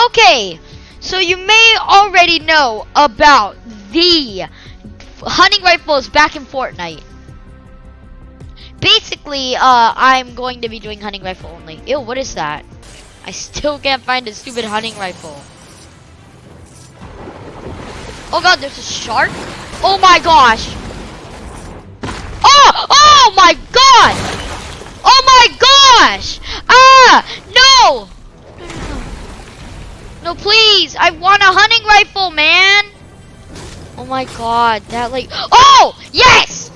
Okay, so you may already know about the hunting rifles back in Fortnite. Basically, I'm going to be doing hunting rifle only. Ew, what is that? I still can't find a stupid hunting rifle. Oh god, there's a shark? Oh my gosh! Oh! Oh my god! Oh my gosh! Ah! No! No, please! I want a hunting rifle, man! Oh my god, that like... Oh! Yes!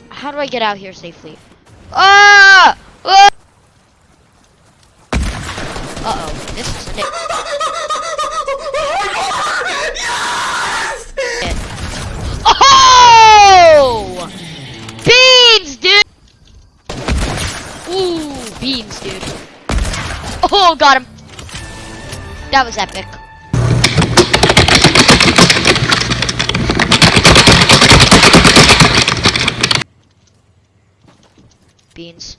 How do I get out here safely? Ah! Uh-oh, this is it. Oh! Beans, dude! Ooh, beans, dude. Oh, got him. That was epic. Beans.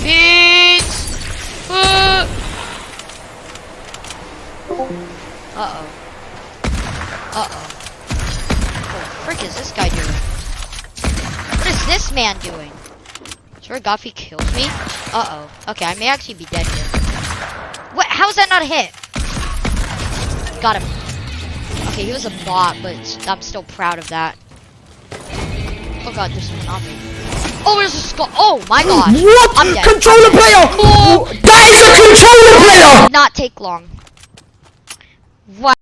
Beans! Uh-oh. Uh-oh. What the frick is this guy doing? What is this man doing? Swear to God, if he kills me? Uh-oh. Okay, I may actually be dead here. What? How is that not a hit? Got him. Okay, he was a bot, but I'm still proud of that. Oh god, there's someone on me. Oh, there's a skull. Oh my god. What? I'm dead. Controller player! Oh. That is a controller player! Did not take long. What?